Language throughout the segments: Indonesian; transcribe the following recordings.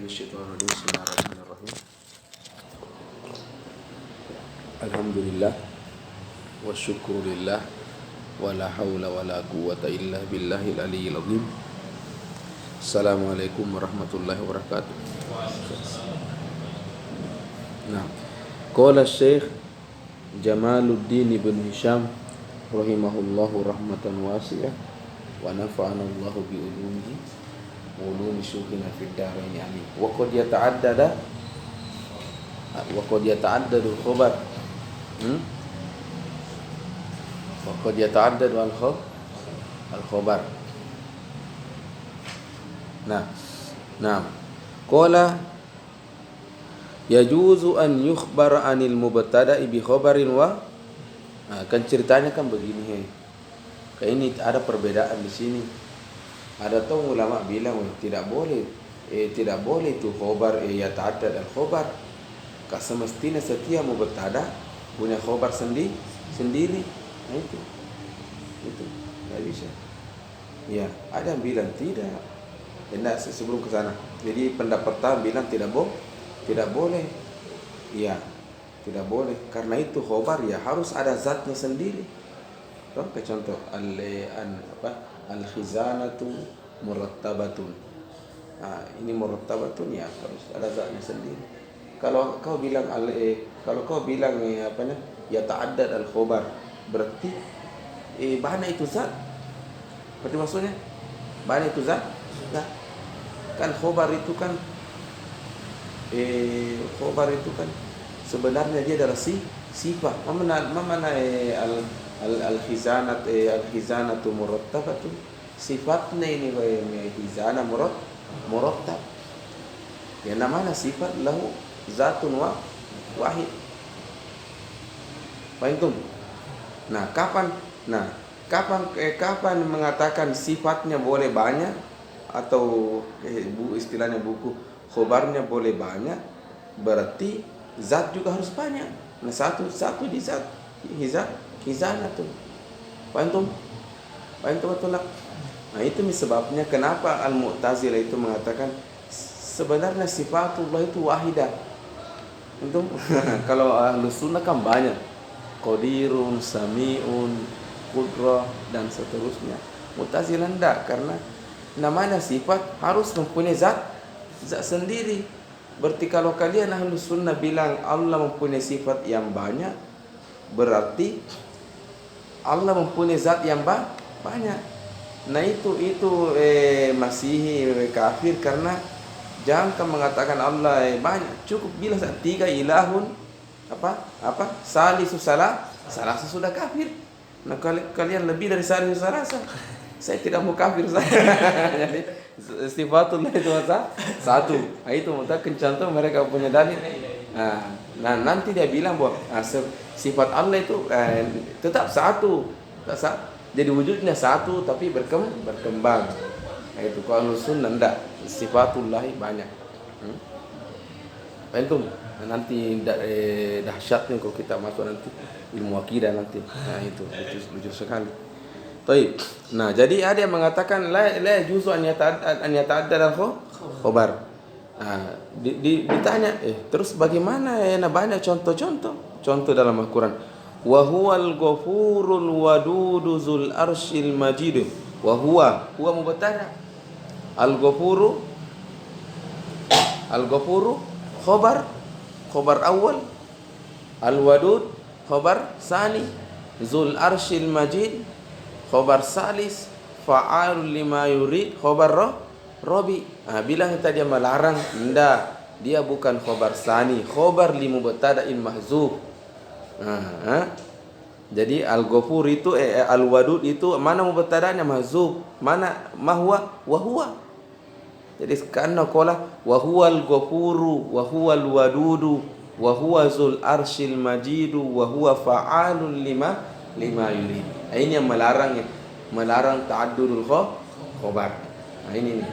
minasyaitonir rajim. Bismillahirrahmanirrahim. Alhamdulillah wasyukru lillah wala haula wala quwwata illa billahil aliyyil azim. Assalamualaikum warahmatullahi wabarakatuh. Nah, qala Syekh Jamaluddin ibn Hisham rahimahullahu rahmatan wasi'ah wa nafa'ana Allahu bi ulumihi wa ulumi syukhina fid darain amin. Wa qad yata'addadu al-khabar wa qad yata'addadu al-khabar. Nah, qala yajuzu an yukhbara anil mubtada'i bi khabarin wa kan ceritanya kan begini. Kayak ini ada perbedaan di sini. Ada tuh ulama bilang tidak boleh itu khabar ya ta'addad al-khabar. Semestinya setiap mubtada punya khabar sendiri. Nah itu enggak bisa. Ya, ada yang bilang tidak. Hendak sebelum ke sana. Jadi pendapat pertama bilang tidak boleh. Ya, tidak boleh. Karena itu khobar ya harus ada zatnya sendiri. Contoh al-khizanatu murattabatun. Nah, ini murattabatun ya harus ada zatnya sendiri. Kalau kau bilang ya ta'addad al-khobar, berarti mana itu zat? Berarti maksudnya mana itu zat? Nah, kan khobar itu kan sebenarnya dia adalah sifat. Mana al-khizanatu murattabatun, sifatnya ini khizanah murattab. Ya namanya sifat lahu zatun wahid. Fahim? Nah, kapan mengatakan sifatnya boleh banyak atau istilahnya buku khobarnya boleh banyak, berarti zat juga harus banyak. Nah, satu di zat khizanatun. Paham betul? Nah, itu sebabnya kenapa Al-Mu'tazilah itu mengatakan sebenarnya sifatullah itu wahidah. Untuk kalau Ahlus Sunnah kan banyak. Qadirun, Sami'un, Qudrah dan seterusnya. Mu'tazilah enggak, karena namanya sifat harus mempunyai zat sendiri. Berarti kalau kalian Ahlus Sunnah bilang Allah mempunyai sifat yang banyak, berarti Allah mempunyai zat yang banyak. Nah itu Masihi kafir, karena jangan mengatakan Allah banyak, cukup bilang tiga ilahun salisu salasa sudah kafir. Nah kalian lebih dari salisu salasa, saya tidak mau kafir saya. Jadi sifatullah itu satu. Nah itu mungkin contoh mereka punya dalil. Nah nanti dia bilang bahwa sifat Allah itu tetap satu. Jadi wujudnya satu tapi berkembang. Nah itu kalau Sunnah enggak, sifatullah banyak. Paham? Nanti dahsyatnya kalau kita masuk nanti ilmu akidah nanti. Nah itu lucu sekali. Baik. Nah, jadi ada yang mengatakan la juzu an yata'addad al-khabar. Nah, ditanya, terus bagaimana banyak contoh dalam Al-Qur'an. Wa huwal ghafurul wadudu zul arsyil majid. Wa huwa mubtada. Al-ghafuru khabar awal. Al-wadud khabar sani. Zul arsyil majid khobar salis, fa'alul lima yurid, khobar robi. Bilang tadi dia melarang, enggak, dia bukan khobar sani, khobar li mubtada'in mahzuf. Jadi al-ghafur itu al-wadud itu mana mubtada'nya mahzuf, mana mahwa wa huwa. Jadi karena qala wa huwal ghafuru wa huwal wadudu wa huwa zul arsyil majidu wa huwa fa'alul lima yurid. Ini yang melarang ta'addudul khabar. Nah ini nih.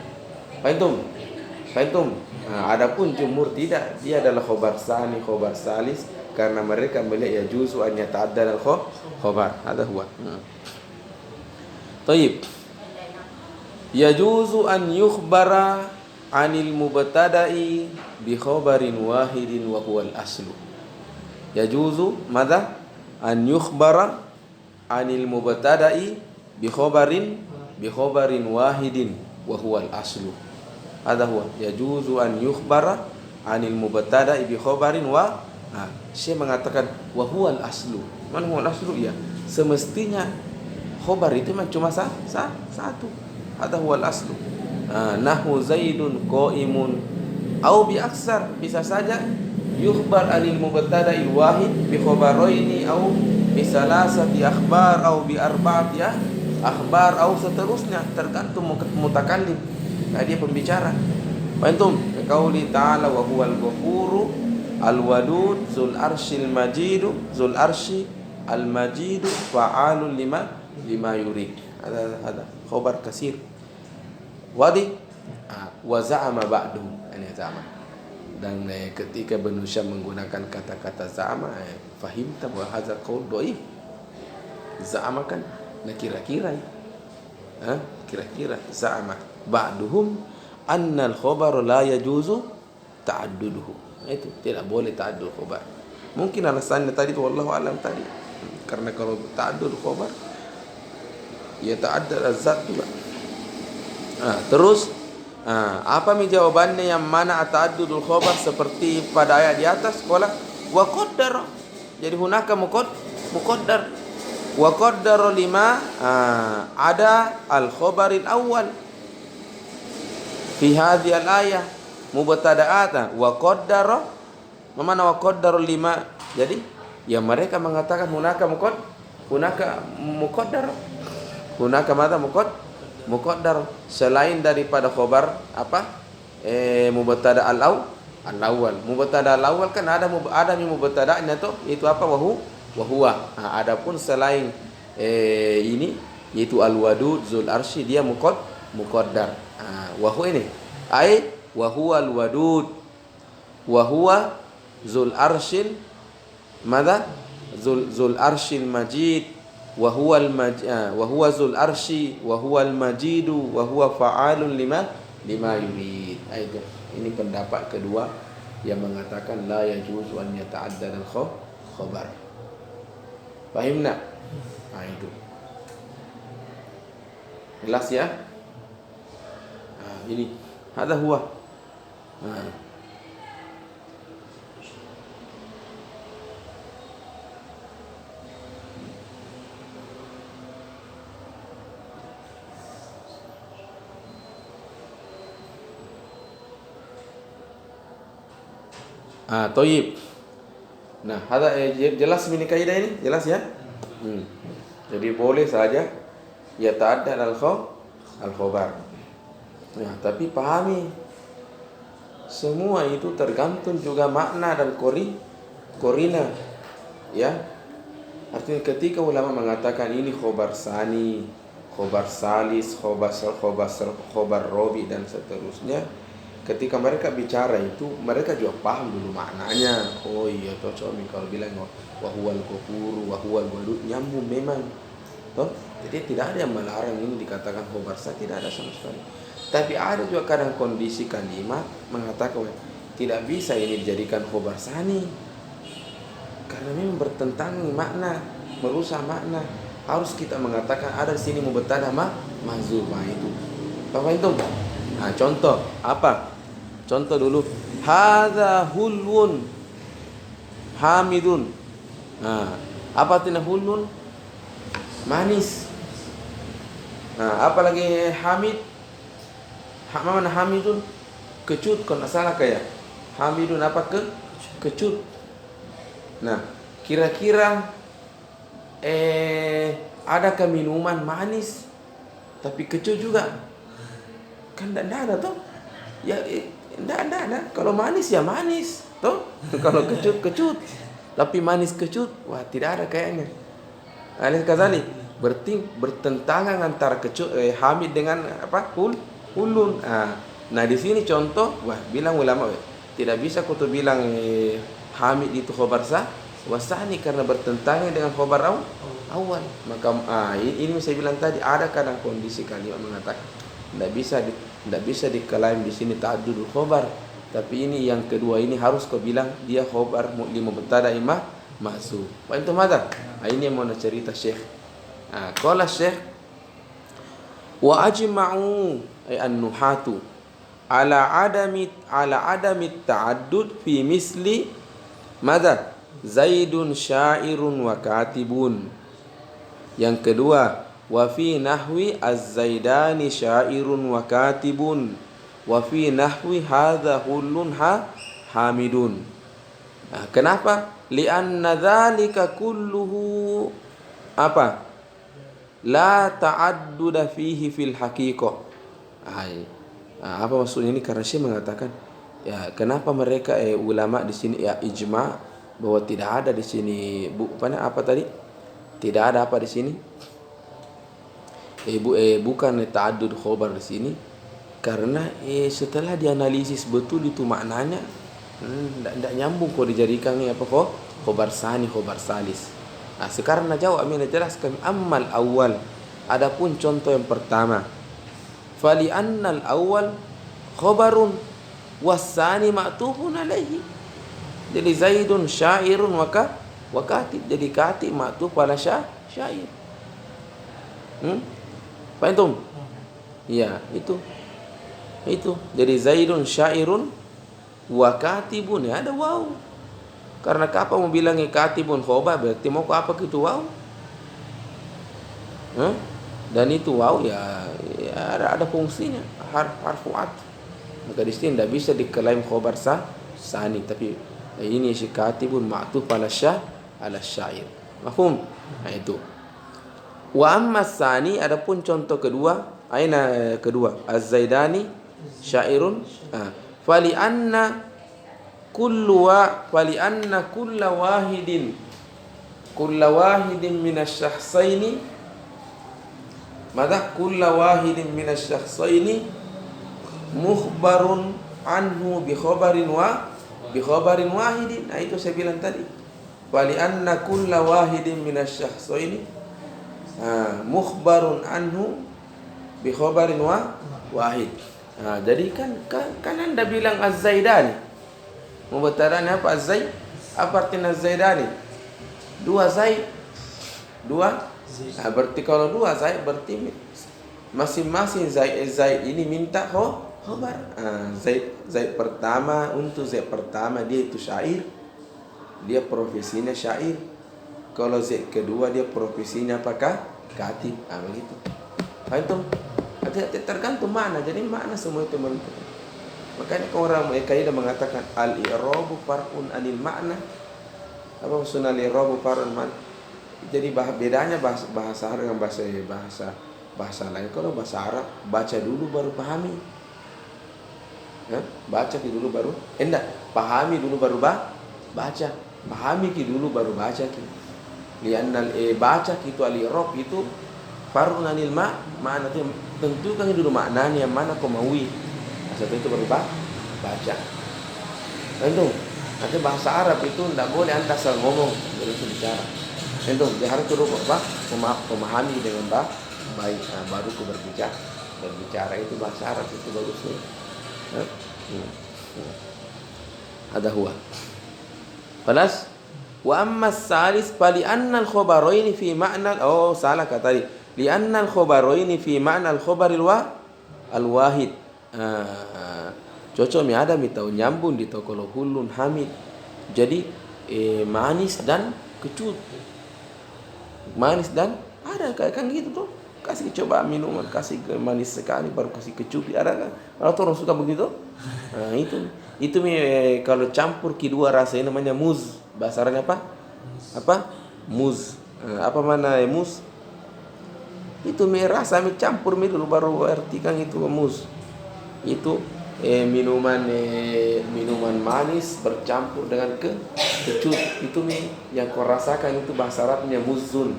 Fahim? Adapun jumhur tidak, dia adalah khabar sani, khabar salis, karena mereka melihat ya juzu an yata'addad al-khabar. Ada huwa. Tayyib. Yajuzu an yukhbara anil mubtada'i bi khabarin wahidin wa huwa al-aslu. Yajuzu madza an yukhbara anil mubtada'i bi khabarin wahidin wa huwa al-aslu. Hadha huwa yajuzu an yukhbara anil mubtada'i bi khabarin Syekh mengatakan wa huwa al-aslu. Man huwa al-aslu? Ya, semestinya khabar itu cuma satu. Hadha huwa al-aslu. Nahu Zaidun qa'imun au bi aksar, bisa saja yukhbar anil mubtada'il wahid bi khabaraini au bi salasati akhbar au bi arba'ati akhbar au seterusnya, tergantung mutakallim. Nah, dia pembicara. Antum qauli ta'ala wa huwal ghafuru al-wadud zul arsyil majidu zul arsy al-majidu fa'alun lima yurid. Ada khabar kasir. Wadi wa za'ama ba'du, ini za'ama. Dan ketika Ibnu Syam menggunakan kata-kata za'ama, fahimta bahwa hadza qaul dhaif. Za'ama kan kira-kira. Kira-kira za'ama ba'duhum anna al-khabar la yajuzu ta'adduduhu. Itu tidak boleh ta'addud khabar. Mungkin alasannya tadi itu wallahu alam tadi. Karena kalau ta'addud khabar ya ta'addad az-zat juga. Terus apa jawabannya yang mana ta'addudul khabar seperti pada ayat di atas? Qala wa qaddara. Jadi hunaka muqaddar. Wa qaddara lima ada al-khabaril awwal fi hadhihi al-ayah mubtada'atan wa qaddara. Mana wa qaddara lima? Jadi ya mereka mengatakan hunaka muqaddar. Hunaka madza muqaddar selain daripada khabar mubtada al-awwal. Mubtada al-awwal kan ada mubtada'nya itu apa? Wa huwa. Adapun selain ini yaitu al-wadud zul arsy dia muqaddar. Wa huwa ini wa huwa al-wadud wa huwa zul arsyil madza zul arsyil majid wa huwa zul arsy wa huwa al-majidu wa huwa fa'alun lima yurid. Ini pendapat kedua yang mengatakan la yajuzu an yata'addad al-khabar. Fahimna? Itu jelas ya. Ini hadha huwa. Toyib. Nah, ada jelas ini kaidah ini? Jelas ya? Jadi boleh saja ya ta'addad al-khabar. Nah, tapi pahami semua itu tergantung juga makna dan korina. Ya. Artinya ketika ulama mengatakan ini khabar sani, khabar salis, khabar robi dan seterusnya, ketika mereka bicara itu mereka juga paham dulu maknanya. Oh iya toh coba kalau bilang wa huwal ghafuru wa huwal wadud nyambung memang toh. Jadi tidak ada yang melarang ini dikatakan khabar sah, tidak ada sama sekali. Tapi ada juga kadang kondisi kalimat mengatakan tidak bisa ini dijadikan khabar sani karena memang bertentangan makna, merusak makna. Harus kita mengatakan ada di sini mubtada mahdzuf itu. Apa itu? Contoh apa? Contoh dulu, hadza hulwun hamidun. Apa artinya hulwun? Manis. Apa lagi hamid? Mana hamidun? Kecut, kalau tak salah kayak hamidun apa kecut. Nah, kira-kira adakah minuman manis tapi kecut juga? Kan tidak ada toh. Ya tidak ada. Kalau manis ya manis toh. Kalau kecut. Tapi manis kecut, wah tidak ada kayaknya. Alih kazali berarti bertentangan antara kecut hamid dengan apa? Hulun. Nah di sini contoh, wah bilang ulama tidak bisa kutu bilang hamid itu khabar sah wasani karena bertentangan dengan khabar awal. Maka ini saya bilang tadi ada kadang kondisi kalimat mengatakan tidak bisa Tidak bisa diklaim di sini ta'addudul khobar. Tapi ini yang kedua ini harus kau bilang dia khobar lima mubtada mahzuf. Wa antum madza? Ini yang mau cerita Syekh. Qala Syekh wa ajma'u ay an-nuhatu ala adami ta'addud fi misli madza? Zaidun syairun wa katibun. Yang kedua, wa fi nahwi az-zaidani syairun wa katibun wa fi nahwi hadza hullun hamidun. Kenapa? Li'anna dzalika kulluhu apa? La ta'adduda fihi fil haqiqah. Apa maksudnya ini? Karena Syekh mengatakan ya kenapa mereka ulama di sini ya ijma bahwa tidak ada di sini apa tadi? Tidak ada apa di sini? Bukan ta'addud khobar di sini karena setelah dianalisis betul itu maknanya tidak nyambung kok dijadikan apa kok khobar sani khobar salis. Sekarang jawab Amin jelaskan ammal awal. Adapun contoh yang pertama, fali annal awal khobarun wasani ma'tufun alaihi. Jadi Zaidun syairun wa katib. Jadi katib ma'tuf ala syair. Paham? Iya, itu. Jadi Zaidun syairun wa katibun, ya ada waw. Karena apa mau bilangnya katibun khobar berarti mau apa gitu waw? Dan itu waw ya ada fungsinya, harfu atf. Maka di sini tidak bisa diklaim khobar sani, tapi ini si katibun ma'tuf ala syair. Mafhum? Itu. Wa amma sani, adapun contoh kedua, aina kedua, az-zaidani syairun. Fali anna kulla wahidin min asy-syakhsaini madha kulla wahidin min asy-syakhsaini mukhbarun anhu bi khabarin wahidin. Itu saya bilang tadi. Fali anna kulla wahidin min asy-syakhsaini mukhbarun anhu bi khabarin wahid. Jadi kan Anda bilang az-zaidani. Mubtada'nya apa az-zaid? Apa artinya az-zaidani? Dua zaid. Berarti kalau dua zaid berarti masing-masing zaid ini minta khabar. Zaid pertama, untuk zaid pertama dia itu syair. Dia profesinya syair. Kalau zaid kedua dia profesinya apakah? Katib. Begitu. Itu tergantung makna. Jadi makna semua itu menentukan. Makanya orang kaidah mengatakan al-i'rabu far'un anil makna. Apa maksudnya al-i'rabu far'un man? Jadi bedanya bahasa Arab dengan bahasa lain. Kalau bahasa Arab baca dulu baru pahami. Baca dulu baru pahami dulu baru baca. Pahami dulu baru baca. Lianna baca itu al-i'rab itu far'un anil makna, tentukan dulu maknanya yang mana kau maui. Setelah itu baru baca. Itu nanti bahasa Arab itu tidak boleh anda asal ngomong terus bicara. Itu dia harus dulu memahami dengan baik. Baru kau berbicara itu bahasa Arab itu bagusnya. Ada huwa. Panas. Wa amma salis fali anna al-khabaraini fi ma'na salah kata tadi. Li anna al-khabaraini fi ma'na al-khabaril al-wahid. Cocok ada tahu nyambung di kalau hulun hamid. Jadi manis dan kecut. Manis dan ada kan gitu tuh. Kasih coba minuman, kasih manis sekali baru kasih kecut. Ada kan? Kalau orang suka begitu. Itu kalau campur kedua rasa ini namanya muz. Bahasa Arabnya apa? Muz. Apa mana muz? Itu rasa campur dulu baru artikan itu muz. Itu minuman manis bercampur dengan kecut. Itu yang kau rasakan itu bahasa Arabnya muzun.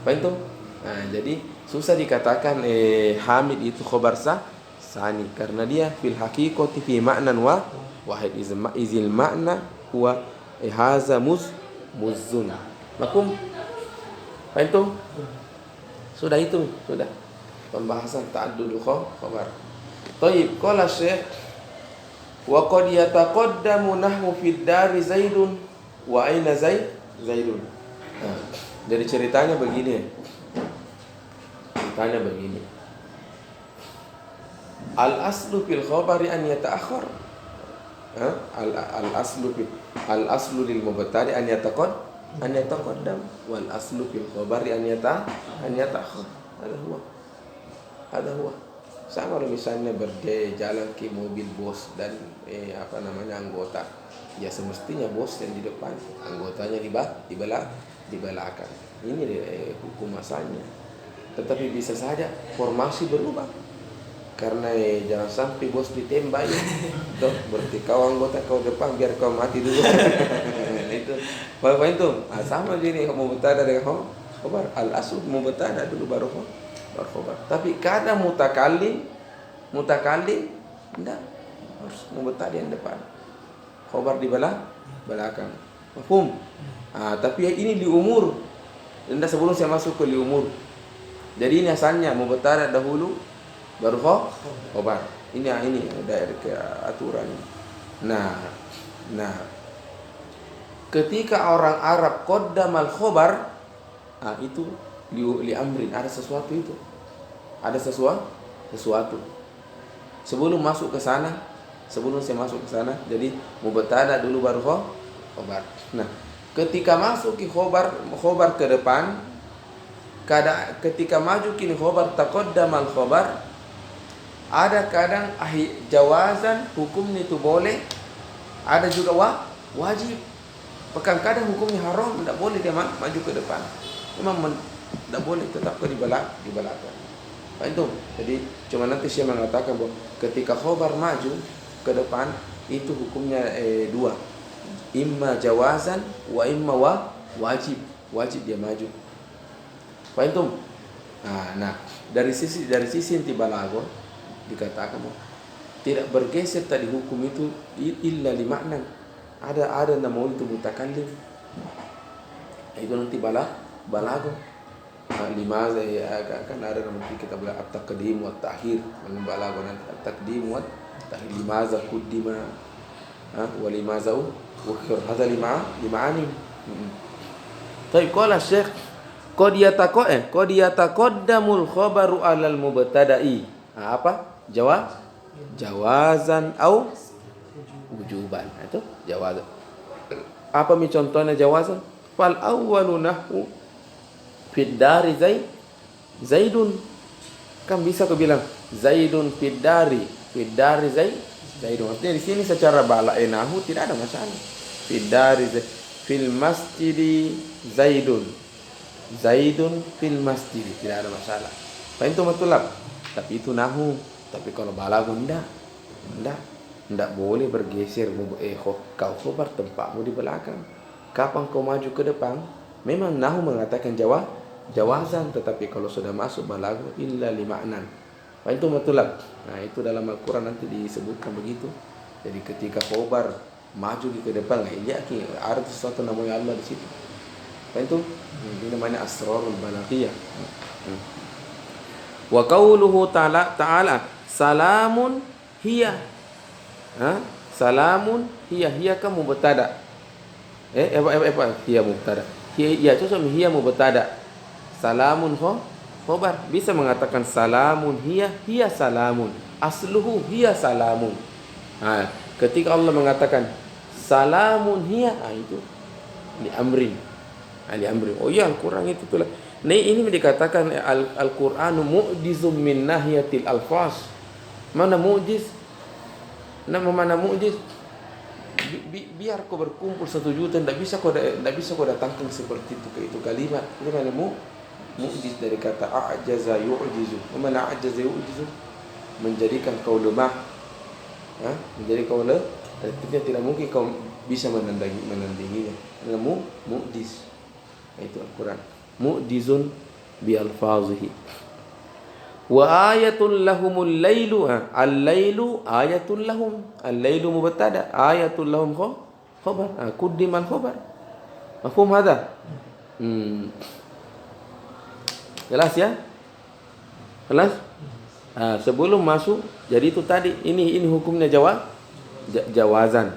Apa itu? Jadi susah dikatakan hamid itu khobar sani karena dia fil haqiqati fi ma'nan wahid izil makna huwa haza muzun. Makum? Apa itu? Sudah pembahasan ta'addudul khabar. Taib, qala Syekh wa qad yataqaddamu nahwu fid dari Zaidun wa aina Zaidun. Nah, jadi ceritanya begini. Al aslu fil khabari an yata'akhkhar. Al aslu lil mubtadi an yataqaddam wal aslu fil khabari an yata'akhkhar. Ada huwa. Sama misalnya berjalan ke mobil bos dan anggota. Ya semestinya bos yang di depan, anggotanya di belakang. Ini hukum asalnya. Tetapi bisa saja formasi berubah. Karena jangan sampai bos ditembak ya. Tuh, berarti kau anggota kau depan biar kau mati dulu. Itu. Bapak itu sama gini mubtada dengan khabar. Al asl mubtada dulu baru khabar. Tapi kadang mutakallim enggak harus mubtada yang depan. Khabar di belakang. Mafhum? Tapi ini di umur. Dan sebelum saya masuk ke li umur. Jadi ini asalnya mubtada dahulu baru khabar. Ini dari aturan. Nah, ketika orang Arab qaddamal khabar, itu li amrin, ada sesuatu itu. Ada sesuatu. Sebelum saya masuk ke sana, jadi mubtada dulu baru khabar. Nah, ketika masuk ke khabar ke depan, ketika maju kini khabar taqaddamal khabar, ada kadang jawazan hukum itu boleh, ada juga wajib. Kadang hukumnya haram, tidak boleh dia maju ke depan. Memang tidak boleh, tetap di belakang. Itu. Jadi cuma nanti saya mengatakan bahwa ketika khabar maju ke depan itu hukumnya dua. Imma jawazan wa imma wajib. Wajib dia maju. Faham? Nah, dari sisi inti balaghah dikatakan bahwa tidak bergeser tadi hukum itu illa li makna. Ada nama itu mutakallim. Itu nanti balaghah. Limaza akan ada nanti kita bilang at-taqdim wa at-ta'khir. Balaghah nanti at-taqdim wa at-ta'khir. Limaza quddima wa limaza ukhir. Hadza lima'ani. Baik, qala Syekh qad yataqaddamul khabaru 'alal mubtada'i. Apa? Jawazan au wujuban. Itu jawazan. Apa contohnya jawazan? Fal awwalu nahwu fid dari Zaidun. Kan bisa kau bilang Zaidun fid dari Zaidun. Artinya di sini secara nahwu tidak ada masalah. Fid dari fil masjidi Zaidun fil masjid, tidak ada masalah. Itu matulab. Tapi itu nahwu. Tapi kalau balaghah enggak boleh bergeser. Kau khabar tempatmu di belakang. Kapan kau maju ke depan? Memang nahwu mengatakan jawazan, tetapi kalau sudah masuk balaghah illa li ma'nan. Itu matulab. Nah, itu dalam Al-Qur'an nanti disebutkan begitu. Jadi ketika khabar maju ke depan, ada sesuatu namanya Allah di situ. Itu ini namanya asrarul balaghiyah. Wa qauluhu ta'ala salamun hiya. Salamun hiya kan mubtada. Hiya mubtada. Hiya itu sama hiya mubtada. Salamun khabar. Bisa mengatakan salamun hiya salamun. Asluhu hiya salamun. Ketika Allah mengatakan salamun hiya, itu li amrin. Oh iya, Al-Quran itu tulah. Ini dikatakan Al-Qur'anu mu'jizum min nahiyatil alfaz. Mana mu'jiz? Mana mu'jiz? Biar kau berkumpul 1 juta, tidak bisa kau datangkan seperti itu kalimat. Itu mana mu'jiz dari kata a'jaza yu'jizu. Mana a'jaza yu'jizu? Menjadikan kau lemah. Menjadi kau lemah. Artinya tidak mungkin kau bisa menandinginya. Mu'jiz. Itu Al-Quran. Mu'jizun bi alfazihi. Wa ayatul lahumul lailu. Al-lailu ayatul lahum. Al-lailu mubtada, ayatul lahum khabar. Quddimal khabar. Mafhum hada? Jelas ya? Jelas? Sebelum masuk, jadi itu tadi ini hukumnya jawazan.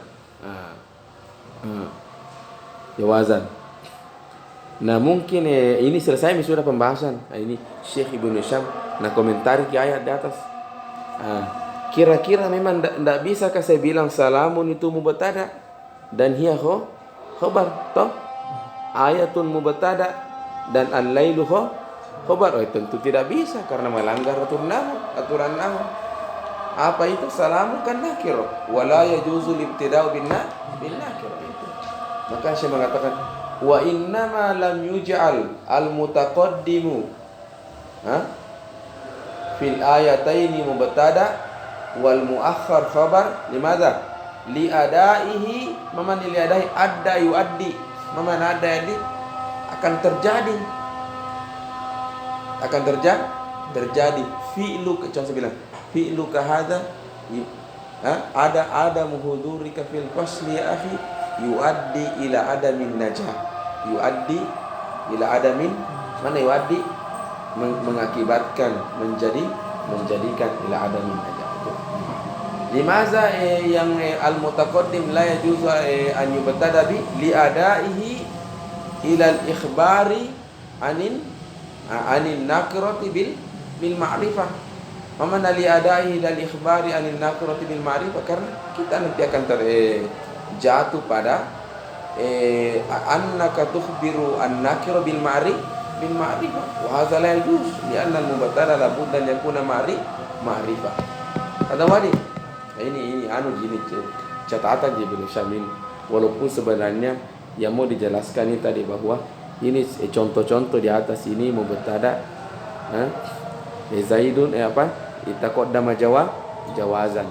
Jawazan. Nah mungkin ini selesai sudah pembahasan. Ini Syekh Ibnu Syam komentari ke ayat di atas. Kira-kira memang tidak bisa saya bilang salamun itu mubtada dan hiya khobar toh? Ayatun mubtada dan al-lailu khobar. Tentu tidak bisa karena melanggar aturan nahu. Apa itu? Salamun kan nakir, wala yajuzu libtida'u bin nakir itu. Maka saya mengatakan wa innama lam yuj'al al-mutaqaddimu fil ayataini mubtada wal muakhkhar khabar limadha li adaihi maman li adai adda yuaddi maman adda yuaddi akan terjadi fi'lu contoh saya bilang fi'lu kahada ada muhudurika fil fasli ya akhi yuaddi ila adamin najah yuaddi ila adamin mana yuaddi mengakibatkan menjadikan ila adamin najah. Limaza yang al-mutaqaddim la yajuzu an yubtada bi li adaihi ila al-ikhbari anin nakirati bil ma'rifah. Mamana li adaihi ila al-ikhbari anin nakirati bil ma'rifah, karena kita nanti akan jatuh pada annaka tukhbiru an-nakira bil ma'rifah wa hadza la yajuz li anna al-mubtada la budda an yakuna ma'rifah. Ada wadi. Ini gini catatan Ibnu Syam, walaupun sebenarnya yang mau dijelaskan ini tadi bahwa ini contoh-contoh di atas ini mubtada Zaidun itaqaddama jawazan.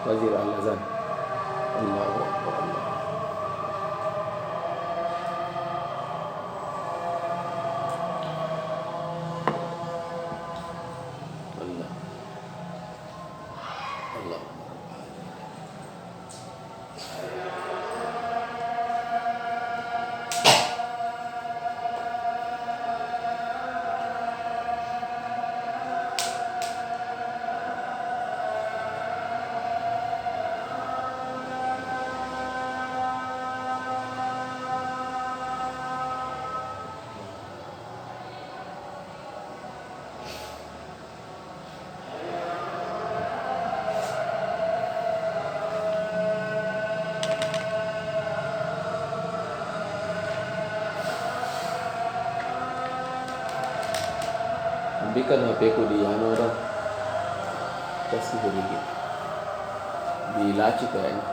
Wazir al-azan. Allahu akbar. Ambilkan HP ku di orang kasih sedikit di laci kayaknya.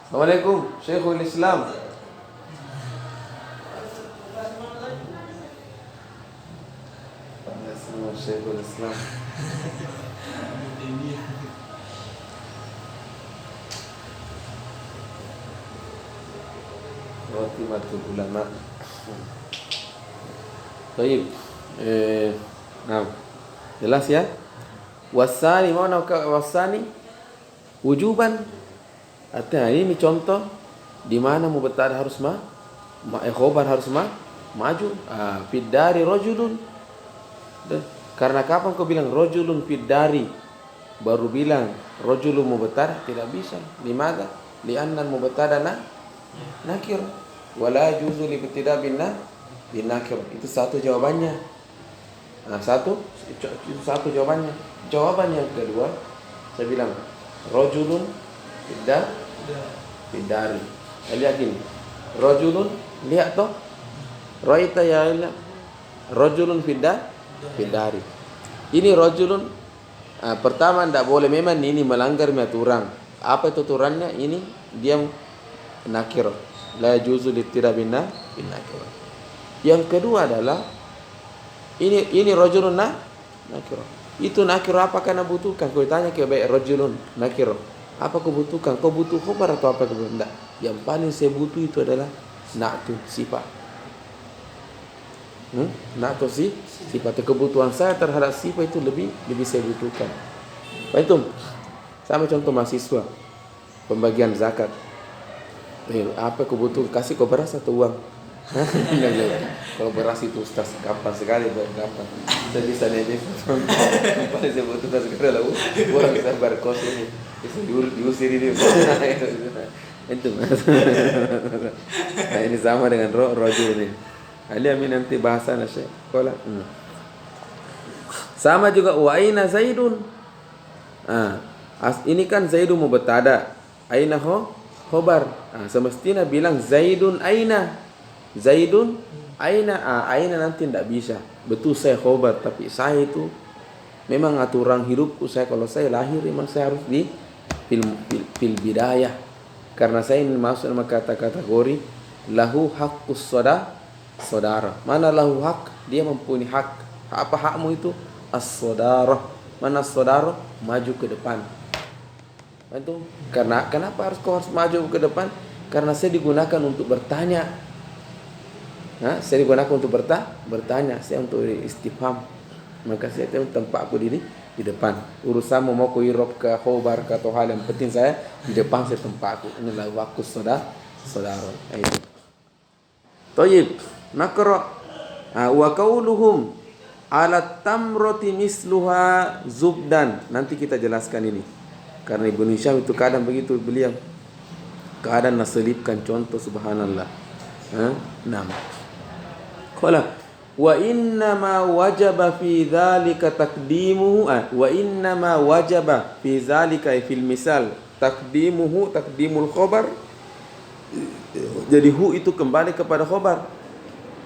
Assalamualaikum Syekhul Islam. Syekhul Islam. Rotimatul ulama. Baik. Nah, jelas ya? Wasani, mana wasani? Wujuban. Artinya ini contoh di mana mubtada harus khobar harus maju. Fiddari rajulun. Karena kapan kau bilang rajulun fiddari baru bilang rajulun mubtada, tidak bisa. Limadha? Li'anna mubtada nakir wala juzu li ibtida' bin nakir. Itu satu jawabannya. Nah, satu jawabannya. Jawaban yang kedua saya bilang rajulun fiddari. Lihat gini. Rajulun, lihat toh. Ra'aita ya ila rajulun fiddari. Ini rajulun pertama tidak boleh, memang ini melanggar aturan. Apa itu aturannya? Ini dia nakir. La juzu libtida' bin nakir. Yang kedua adalah ini rajulun nakir. Itu nakir apa karena butuhkan? Kau tanya ke baik rajulun nakir. Apa kau butuhkan? Kau butuh khobar atau apa kau? Tidak. Yang paling saya butuh itu adalah na'tu sifat. Na'tu sifat. Kebutuhan saya terhadap sifat itu lebih saya butuhkan. Itu sama contoh mahasiswa pembagian zakat. Apa kebutuhan? Kasih kau beras atau uang? Kalau beras itu Ustaz gampang sekali, gampang. Saya bisa nanya paling saya butuhkan sekali lah uang, saya berkos ini. Itu diusir ini. Itu. Nah, ini sama dengan rojul ini. Amin nanti bahasan Syekh. Sama juga wa aina Zaidun. Ini kan Zaidun mubtada. Aina khobar. Semestinya bilang Zaidun aina. Zaidun aina. Aina nanti tidak bisa. Betul saya khobar, tapi saya itu memang aturan hidupku saya, kalau saya lahir memang saya harus di fil bidayah. Karena saya ini masuk nama kategori lahu haqqus saudara. Mana lahu hak? Dia mempunyai hak. Apa hakmu itu? As-saudara. Mana saudara? Maju ke depan. Itu kenapa harus maju ke depan? Karena saya digunakan untuk bertanya. Saya digunakan untuk bertanya. Saya untuk istifham. Maka saya tempatku di depan. Urusan mau ku irob ke khobar ke atau hal yang penting saya di depan, saya tempatku. Inilah waktu saudara. Itu. Tayyib. Nakra wa qauluhum ala tamrati misluha zubdan. Nanti kita jelaskan ini. Karena Ibnu Hisham itu kadang begitu beliau. Kadang naselipkan contoh subhanallah. Nam. Qala wa inna ma wajaba fi dzalika taqdimuhu wa inna ma wajaba fi dzalika fil misal taqdimul khabar. Jadi hu itu kembali kepada khabar.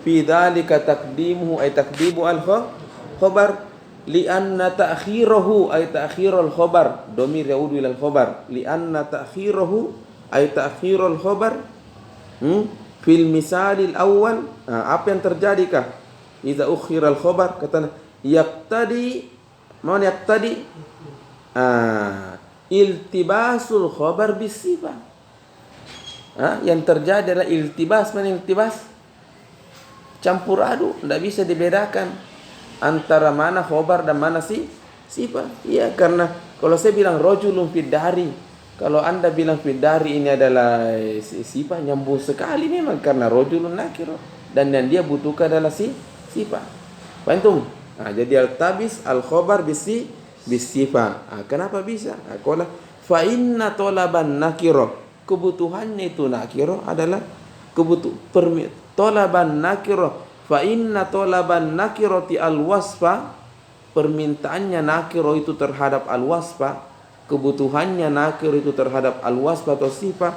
Fi dzalika taqdimuhu ay taqdimu al khabar li anna ta'khirahu ay ta'khirul khabar. Dhamir yaudu ila al khabar. Li anna ta'khirahu ay ta'khirul khabar. Fil misalil awal, apa yang terjadikah? Idza ukhira al khabar, kata yaqtadi, mana yaqtadi? Iltibasul khabar bisifah. Yang terjadi adalah iltibas. Mana iltibas? Campur aduk, tidak bisa dibedakan antara mana khabar dan mana sifat. Iya, karena kalau saya bilang rajulun fiddari, kalau anda bilang fiddari ini adalah sifat, nyambung sekali memang karena rajulun nakir dan yang dia butuhkan adalah sifat. Paham? Jadi al-tabis al-khabar bisifat. Kenapa bisa? Qala fa inna talaban nakira. Kebutuhannya itu nakira adalah talaban nakira. Fa inna talaban nakirati al-wasfa. Permintaannya nakira itu terhadap al-wasfa. Kebutuhannya nakir itu terhadap al-wasf atau sifat,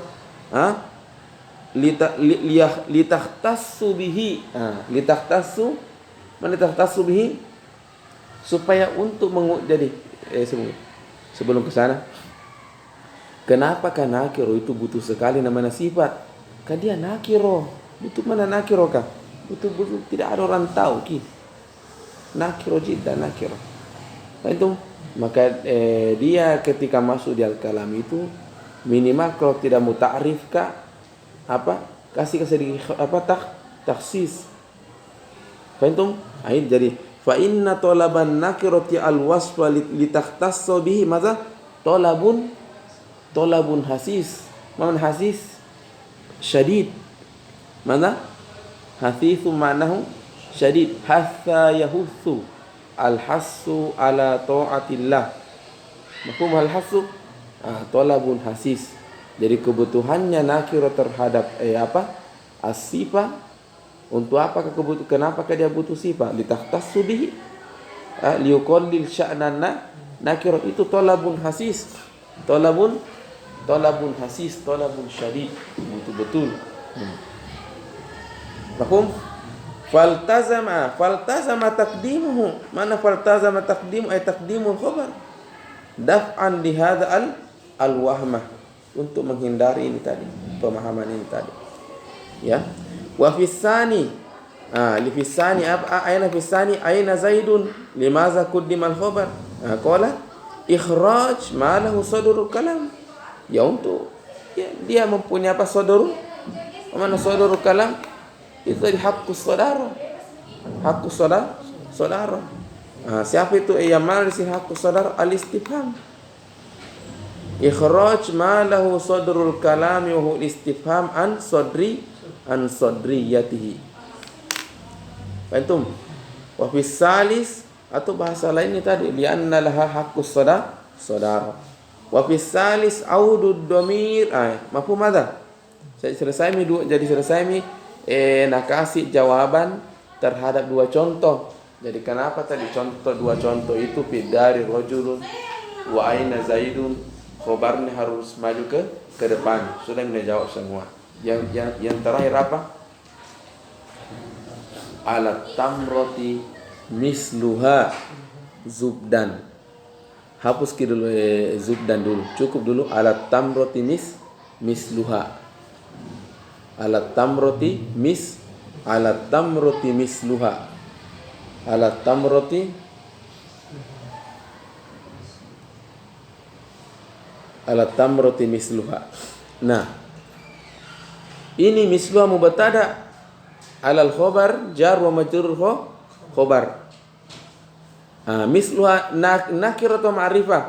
litahtassu bihi, litahtassu bihi, supaya untuk jadi sebelum ke sana, Kenapa kan nakiro itu butuh sekali namanya sifat? Kan dia nakiro. Butuh mana nakiro kah? Butuh tidak ada orang tahu ki. Nakiro jidda nakiro. Itu maka dia ketika masuk di al-kalam itu minimal kalau tidak muta'rif kah apa kasih sedikit taksis. Faham? Jadi fa inna talaban nakirati al-wasfa litakhtassu bihi madza talabun hasis. Mana hasis? Syadid. Mana? Hasithu ma'nahu syadid. Hatha yahuthu. Al-hassu ala ta'atillah. Mafhum al-hassu? Talabun hasis. Jadi kebutuhannya nakirah terhadap as-sifah. Untuk apakah kebutuhan? Kenapakah dia butuh sifat? Litakhtassu bihi. Liuqallil sya'nan nakirah itu talabun hasis. Talabun hasis, talabun syadid. Betul-betul. Mafhum? Faltazama taqdimuhu. Mana faltazama taqdimu ay taqdimul khabar. Daf'an li hadza al-wahmah, untuk menghindari ini tadi, pemahaman ini tadi. Ya. Wa fisani li fisani aina fisani aina zaidun limaza qaddima al-khabar. Qala ikhraj ma lahu sadrul kalam. Ya untuk dia mempunyai apa sadrul? Mana sadrul kalam? Itu dari haqqus saudara. Haqqus saudara. Siapa itu yang mana di sini haqqus saudara? Al-istifham. Ikhraj ma lahu sadrul kalami wa huwa istifham an sadriyatihi. Antum? Wa fi salis atau bahasa lainnya tadi lianna laha haqqus saudara. Wa fi salis audud dhamir. Mafhum ada? Selesai nak kasih jawaban terhadap dua contoh. Jadi kenapa tadi dua contoh itu dari rajulun wa aina zaidun, khobarnya harus maju ke depan. Sudah menjawab semua. Yang terakhir apa? Alat tamroti misluha zubdan. Hapus dulu zubdan dulu. Cukup dulu alat tamroti misluha. Alat tamroti misluha. Alat tamroti misluha. Nah, ini misluha mubtada alal khobar jar wa majrur khobar. Misluha nakirah atau ma'rifah?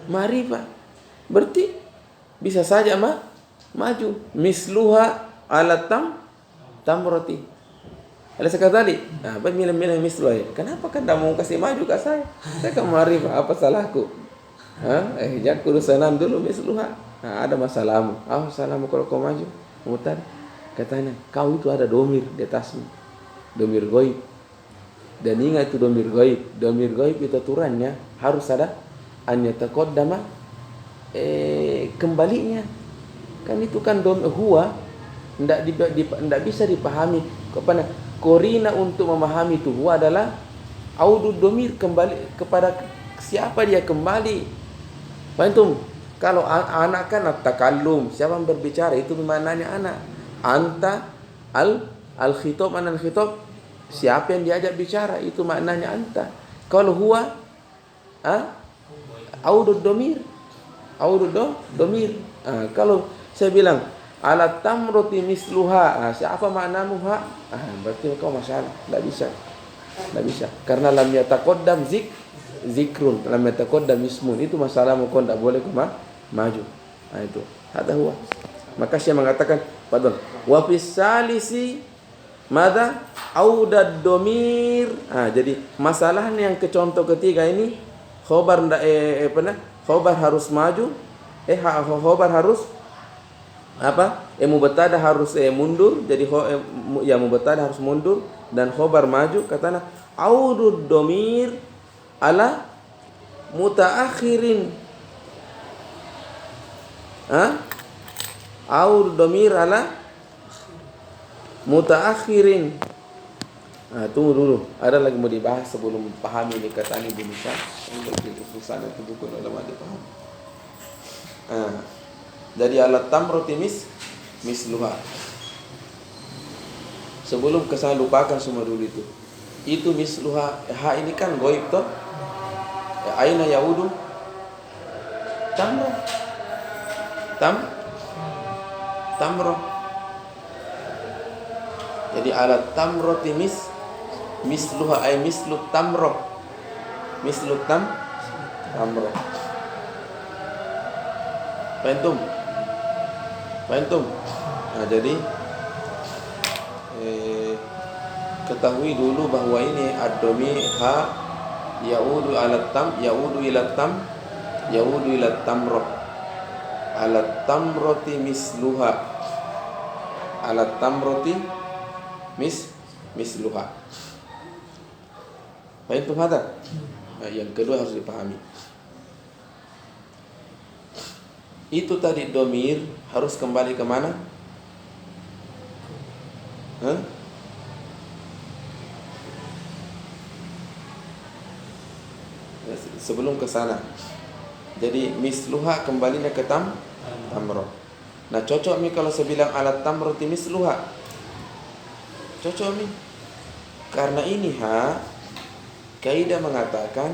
Ma'rifah. Berarti bisa saja maju. Misluha alat tamroti. Ada sekali. Apa milih misluha? Kenapa kan tidak mau kasih maju ke saya? Saya kan ma'rifah, apa salahku? Jangan kurusanan dulu misluha. Ada masalahmu. Salahmu kalau kau maju. Mutar. Katanya, kau itu ada domir di atasmu. Domir ghaib. Dan ingat itu domir ghaib. Domir ghaib itu aturannya harus ada an yataqaddama kembalinya. Kan itu kan huwa tidak bisa dipahami kepada korina untuk memahami itu huwa adalah audud domir, kembali kepada siapa dia kembali. Paham? Kalau anak kan at-takallum, siapa yang berbicara itu maknanya anak. Anta al-khitab, mana al-khitab? Siapa yang diajak bicara itu maknanya anta. Kalau huwa audud domir. Kalau saya bilang alat tamroti misluha, siapa maknamu ha? Berarti kau masalah, tidak bisa. Karena lam yataqaddam zikrun, lam yataqaddam ismun, itu masalahmu, kau tidak boleh maju. Itu ada huwa. Maka saya mengatakan, wa fis salisi madza audad domir. Jadi masalahnya yang ke contoh ketiga ini khobar khobar harus maju, khobar harus mubtada harus mundur. Jadi mubtada harus mundur dan khobar maju. Katanya audud domir ala mutaakhirin. Audud domir ala mutaakhirin. Tunggu dulu. Ada lagi mau dibahas sebelum pahami ini kata ini Indonesia. Ini susah itu buku ulama dipahami. Jadi alat tamroti misluha. Sebelum kesana lupakan semua dulu itu. Itu misluha. Ha ini kan goib toh. Aina yaudu tamro. Tamro. Jadi alat tamroti misluha ay mislu tamro. Mislu tamro. Faham? Nah, jadi ketahui dulu bahwa ini ad-dhamir ha yaudu ila tamro. Alat tamroti misluha. Alat tamroti misluha. Faham hada? Nah, yang kedua harus dipahami. Itu tadi domir harus kembali ke mana? Sebelum ke sana. Jadi misluha kembalinya ke tamro. Nah, cocok mi kalau saya bilang alat tamro ti misluha. Cocok mi. Karena ini kaidah mengatakan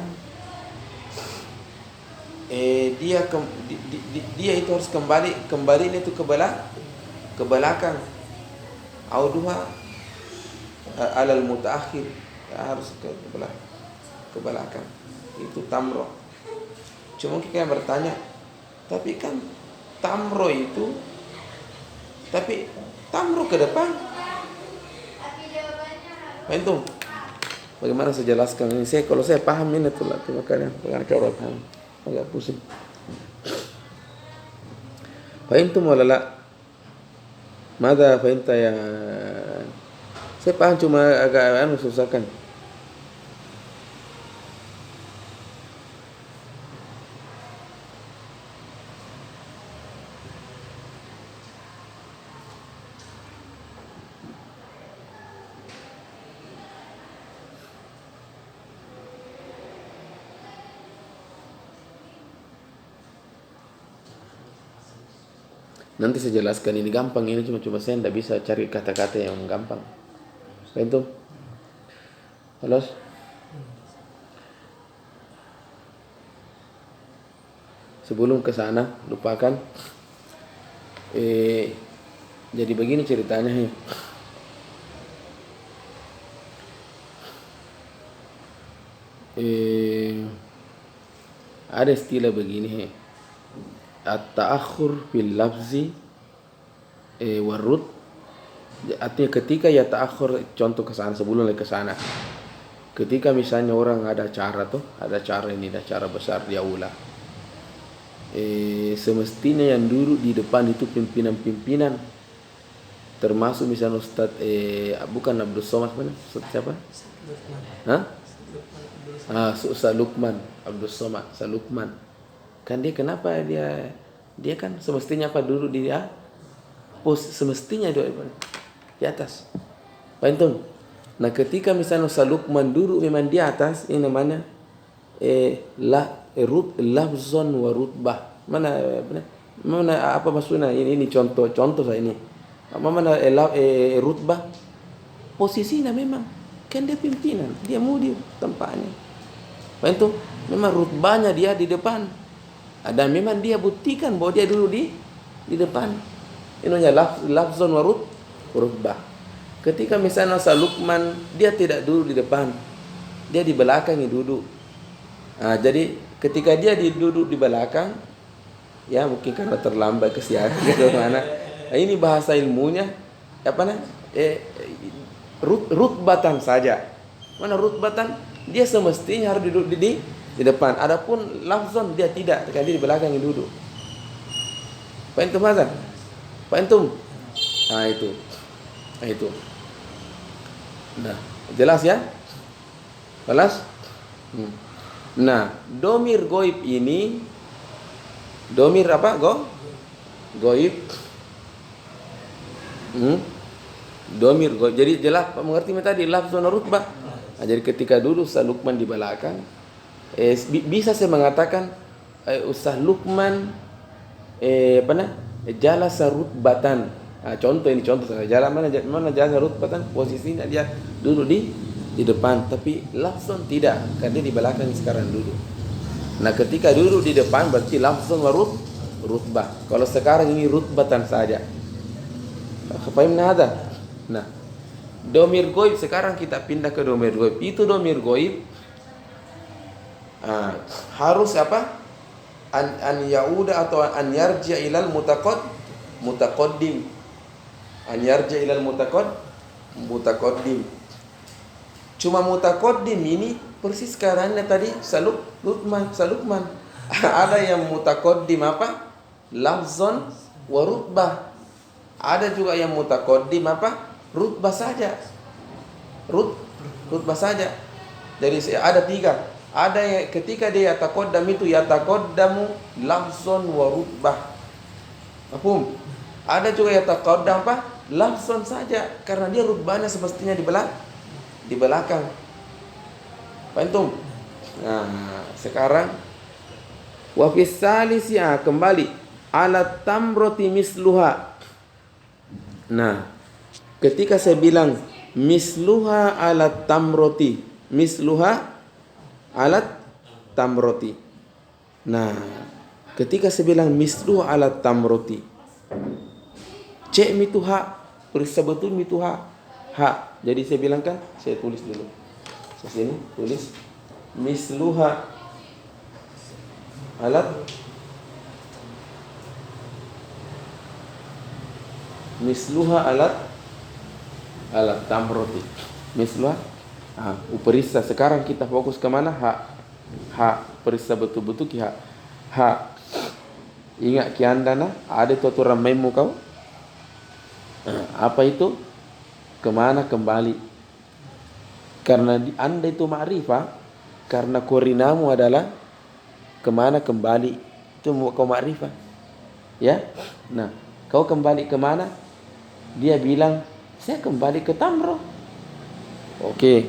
dia itu harus kembali itu ke belakang. Auduha alal mutaakhir, harus ke belakang. Itu tamro. Cuma kita bertanya, tapi kan tamro itu, tapi tamro ke depan. Paham? Bagaimana saya jelaskan ini? Kalau saya paham ini tuh lah, makanya orang paham. Agak pusing. Fahimtum wala la? Mada fahimta ya? Saya paham cuma agak susahkan. Nanti saya jelaskan, ini gampang, ini cuma saya tidak bisa cari kata-kata yang gampang. Paham? Halo? Sebelum ke sana, lupakan. Jadi begini ceritanya ya. Ada istilah begini ya. At-ta'akhur fil lafzi warud, artinya ketika ya ta'akhur, contoh ke sana sebelum lagi ke sana. Ketika misalnya orang ada acara ini, ada acara besar di aula. Semestinya yang duduk di depan itu pimpinan-pimpinan, termasuk misalnya Ustaz bukan Abdul Somad, mana? Ustaz siapa? Ustaz Lukman, Abdul Somad, Ustaz Lukman. Kan dia kenapa dia kan semestinya duduk di semestinya di atas. Paham? Nah, ketika misalnya Ustaz Lukman duduk memang di atas, ini namanya lafzon wa rutbah. Mana apa maksudnya? Ini contoh saya ini. Mana rutbah? Posisinya memang kan dia pimpinan, dia mudi tempatnya. Paham? Memang rutbahnya dia di depan. Dan memang dia buktikan bahwa dia dulu di depan. Ini namanya lafzon wa rutbah. Ketika misalnya Ustaz Lukman, dia tidak duduk di depan, dia di belakang duduk. Jadi ketika dia duduk di belakang, ya mungkin karena terlambat kesiaran gitu mana. Ini bahasa ilmunya rutbatan saja. Mana rutbatan? Dia semestinya harus duduk di depan. Adapun lafzon dia tidak, dia di belakang duduk. Paham Hasan? Paham? Itu. Nah, jelas ya? Jelas? Nah, domir goib ini, domir apa? Goib. Domir goib. Jadi jelas mengerti tadi lafzon rutbah. Nah, jadi ketika dulu Ustaz Lukman di belakang, bisa saya mengatakan Ustaz Lukman apa nah? Jalasa rutbatan. Nah, contoh ini contoh saja. Jalan mana jalasa rutbatan? Posisinya dia duduk di depan, tapi lafzon tidak, karena dia di belakang sekarang duduk. Nah, ketika duduk di depan berarti lafzon rutbah. Kalau sekarang ini rutbatan saja. Fahimna ada? Nah, domir goib sekarang kita pindah ke domir goib. Itu domir goib harus apa? An yauda atau an yarja ilal mutaqaddim. An yarja ilal mutaqaddim. Cuma mutaqaddim ini persis karena tadi salukman. Ada yang mutaqaddim apa? Lafzon wa rutbah. Ada juga yang mutaqaddim apa? Rutbah saja. Rutbah saja. Jadi ada 3. Ada yang ketika dia yataqaddam itu yataqaddamu lafzon wa rutbah. Paham? Ada juga yataqaddam apa? Lafzon saja karena dia rutbahnya semestinya di belakang. Paham? Nah, sekarang wa fis salisi kembali ala tamroti misluha. Nah, ketika saya bilang misluha alat tamroti, misluha alat tamroti. Nah, ketika saya bilang misluha alat tamroti, cek mitu ha, betul mitu ha. Jadi saya bilang kan, saya tulis dulu. Sini tulis misluha alat tamroti. Misluha uperisa. Sekarang kita fokus ke mana? Ha. Perisa betul-betul ki ha. Ingat ki anda ada itu aturan memu kau. Apa itu? Kemana kembali? Karena anda itu ma'rifah, karena korinamu adalah kemana kembali. Itu kau ma'rifah. Ya? Nah, kau kembali kemana? Dia bilang, saya kembali ke tamro. Oke.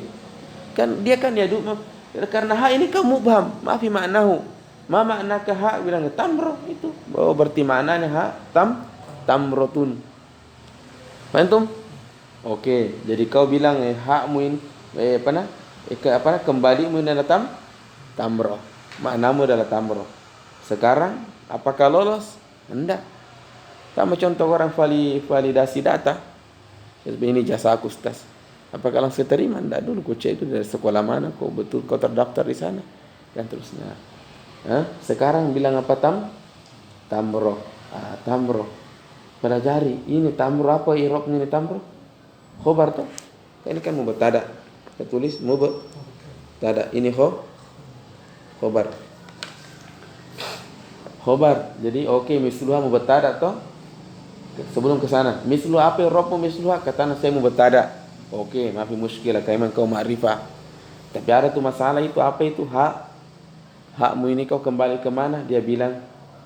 Kan dia kan ya karena ha ini kamu mubham, maafi maknahu. Ma makna ke ha bilang tamro itu. Oh, berarti maknanya ha tamrotun. Paham? Oke, jadi kau bilang hakmu ini kembalimu ini adalah tamro. Maknamu adalah tamro. Sekarang apakah lolos? Enggak. Sama contoh orang validasi data. Ini jasa aku, Ustaz. Apakah langsung terima? Enggak, dulu kau cek itu dari sekolah mana, kau betul kau terdaftar di sana, dan terusnya. Sekarang bilang apa tamro. Tamro. Pelajari. Ini tamro apa irobnya ini tamro? Khobar tuh. Ini kan mubtada. Kita tulis mubtada. Ini khobar. Khobar. Jadi oke, misluha mubtada toh. Sebelum ke sana, misluha apa irobmu misluha? Katanya saya mubtada. Oke, maafi muskilah kaiman kau ma'rifah. Tapi ada tuh masalah itu apa itu hakmu ini kau kembali ke mana? Dia bilang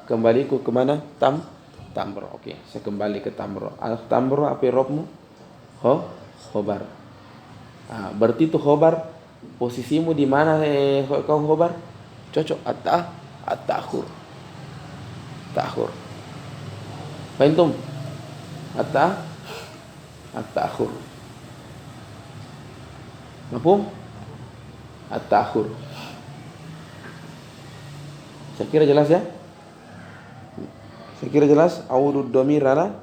kembaliku ke mana? Tamro. Oke, saya kembali ke tamro. Tamro apa robmu? Khobar. Berarti itu khobar posisimu di mana kau khobar? Cocok at-ta'khur. Ta'khur. Fahim? At-ta'khur. Mafhum? At-ta'khur. Saya kira jelas ya? Saya kira jelas. Awudud domir ala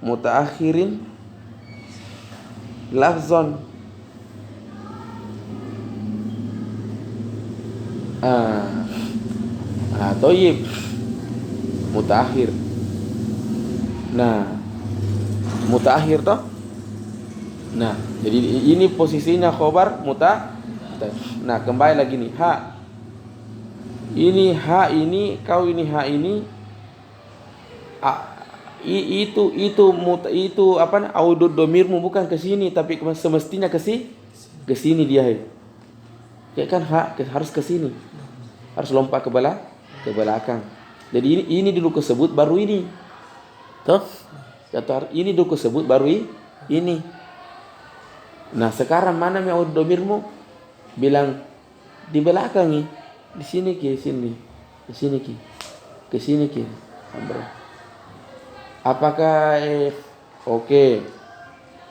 mutaakhirin lafzon. Toyib mutaakhir. Nah, mutaakhir toh. Nah, jadi ini posisinya khobar Nah, kembali lagi nih ha. Ini ha ini, kau ini ha ini. Itu apa? Audud domirmu bukan ke sini, tapi semestinya ke sini dia. Ya kan harus ke sini. Harus lompat ke belakang. Jadi ini dulu kesebut baru ini. Toh? Ini dulu kesebut baru ini. Nah, sekarang mana yang domirmu? Bilang di belakang nih. Di sini ki, sini. Di sini ki. Ke sini ki. Apakah oke.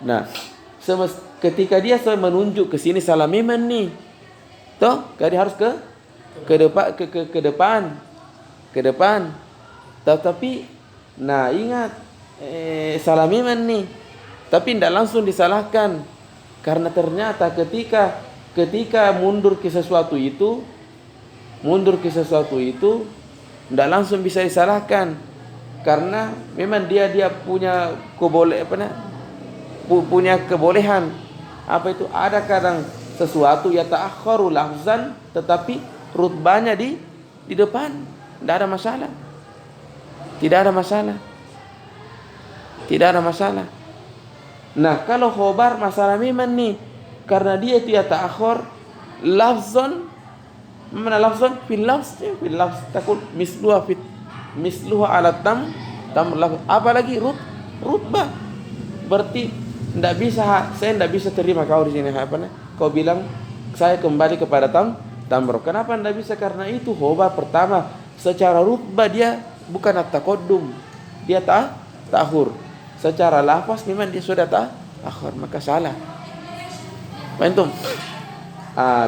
Nah, ketika dia menunjuk ke sini salah memang nih. Toh, dia harus ke depan ke depan. Tetapi nah ingat salah memang nih. Tapi tidak langsung disalahkan. Karena ternyata ketika mundur ke sesuatu itu tidak langsung bisa disalahkan. Karena memang dia punya punya kebolehan. Apa itu? Ada kadang sesuatu ya ta'akhkharu lafzan tetapi rutbahnya di depan. Tidak ada masalah. Tidak ada masalah. Nah, kalau khobar masalah memang nih. Karena dia itu ya ta'akhkhar lafzan. Mana lafzan? Fil lafz takul misluha ala tam lafz. Apalagi rutbah. Berarti saya tidak bisa terima kau di sini. Kau bilang saya kembali kepada tamro. Kenapa tidak bisa? Karena itu khobar pertama secara rutbah dia bukan at-taqaddum, dia ta'khur. Secara lafaz memang dia sudah ta'khur, maka salah. Paham?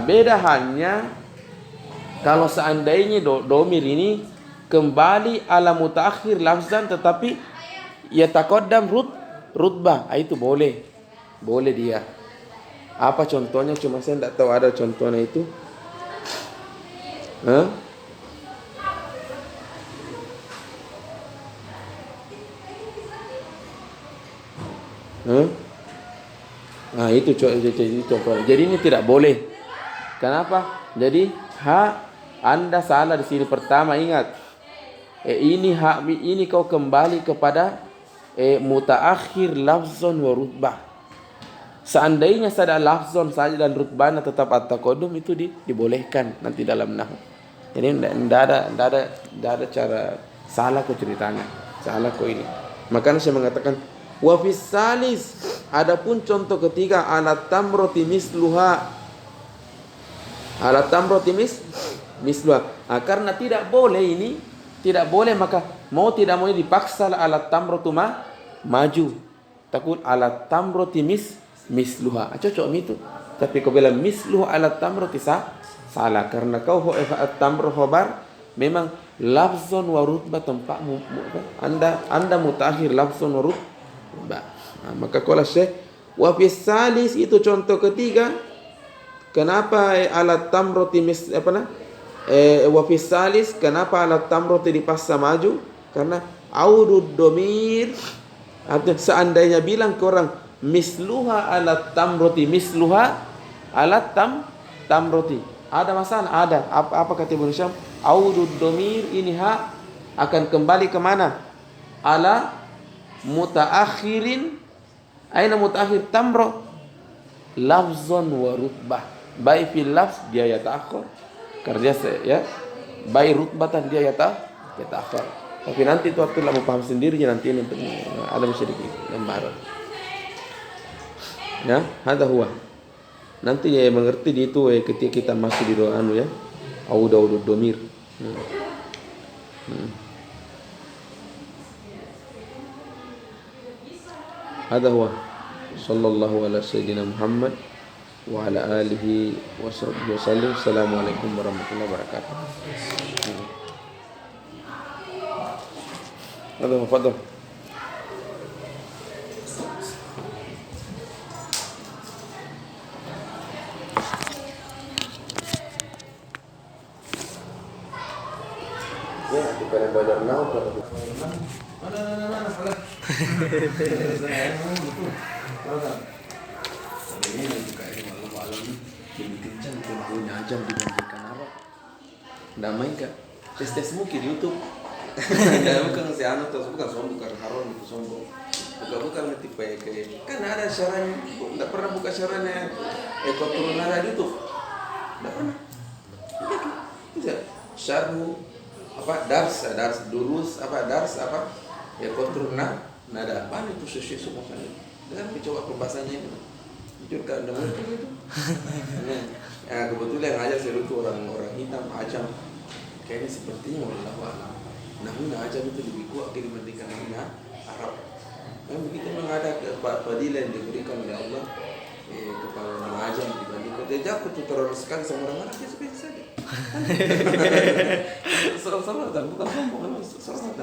Beda hanya kalau seandainya domir ini kembali ala mutaakhir lafzan tetapi ya taqaddam rutbah, itu boleh dia. Apa contohnya? Cuma saya tidak tahu ada contohnya itu. Nah itu contohnya. Jadi ini tidak boleh. Kenapa? Jadi Anda salah di sini. Pertama ingat, ini kau kembali kepada mutaakhir lafzon wa rutbah. Seandainya sada lafzon saja dan rutbahnya tetap at-taqaddum, itu dibolehkan nanti dalam nahwu. Jadi tidak ada cara salah kau ceritanya, salah kau ini. Makanya saya mengatakan wa fis salis, adapun contoh ketiga alat tamroti misluha. Karena tidak boleh maka mau tidak mau dipaksa alat tamrotu maju. Takut alat tamroti misluha. Cocok itu. Tapi kau bilang misluha alat tamroti salah karena kau at-tamru khobar memang lafzon wa rutbah tempatmu. Anda mutakhir lafzon wa rutbah. Maka qala Syekh wa fis salis, itu contoh ketiga. Kenapa alat tamroti wa fis salis, kenapa alat tamroti dipaksa maju? Karena audud domir. Seandainya bilang ke orang misluha alat tamroti, misluha alat tamroti, ada masalah? Ada. Apa kata Ibnu Syam? Audud domir ini akan kembali ke mana? Ala mutaakhirin. Aina mutaakhir tamro? Lafzon wa rutbah. Baik fil lafz dia ya ta'akhir. Karena dia baik rutbatan dia ya ta'akhir. Tapi nanti itu waktu lah mau paham sendirinya nanti ini ada sedikit gambaran. Ya, hadza huwa. Nanti ya mengerti di itu ketika kita masuk di doa ya. Audud domir. Hadza huwa. Sallallahu ala sayyidina Muhammad wa ala alihi wa sahbihi wasallam. Assalamualaikum warahmatullahi wabarakatuh. Halo, fadhil. Ya, di pada belajar nahu pada mana salah. Ini juga ini malam lebih kencang punya jam dibandingkan Arab. Damai kak. Tes mungkin di YouTube. Bukan si anu terus bukan sombong karena haram itu sombong. Bukan tipe kayak kan ada syaratnya. Enggak pernah buka syaratnya turun ada di YouTube. Enggak pernah. Bisa. Syarhu dars durus dars turun nada apa itu sesuai semua kan. Dengan coba pembahasannya ini. Jujur kan ada mungkin itu. Ya kebetulan yang ajar saya itu orang hitam ajam. Kayaknya sepertinya wallahu a'lam. Nahuna ajam itu lebih kuat dibandingkan nahuna Arab. Begitu memang ada fadilah yang diberikan oleh Allah kepada orang ajam dibandingkan. Jadi aku tuh terlalu sekali sama orang Arab biasa saja. Salah-salah bukan sombong, salah.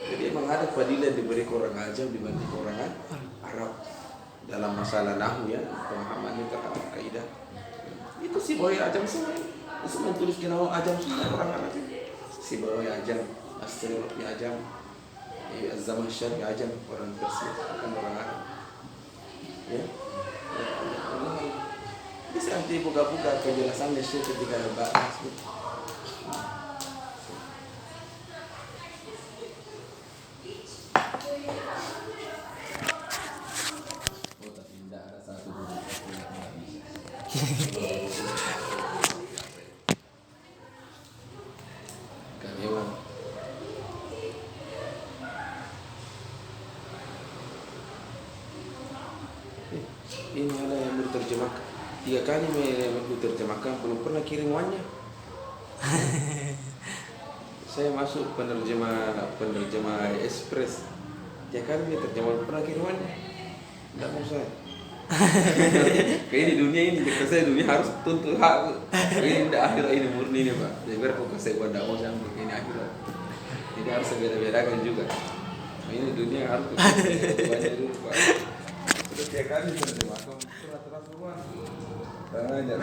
Jadi memang ada fadilah yang diberikan orang ajam dibandingkan orang Arab dalam masalah nahwu ya, pemahamannya terhadap kaidah. Itu si boy ajam semua. Semua tulis nama ajam semua orang Arab. Si boy ajam, As-Sirot ya ajam, Az-Zamakhsyari ya ajam, orang Persia bukan orang Arab. Ya. Bisa nanti buka-buka penjelasannya sih ketika bahas. Ini ada yang diterjemahkan 3 kali diterjemahkan, belum pernah kirim uangnya. Saya masuk penerjemah Express 3 kali diterjemah, belum pernah kirim uangnya. Tidak mau saya. Kayak di dunia ini, jika saya dunia harus tuntut hak. Ini tidak akhirat, ini murni nih Pak. Jadi berpokok saya buat tidak mau sampai ini akhirat. Jadi harus beda-bedakan juga. Ini dunia harus banyak dulu Pak. Sudah 3 kali terjemah, kamu surat-surat semua. Tangan aja.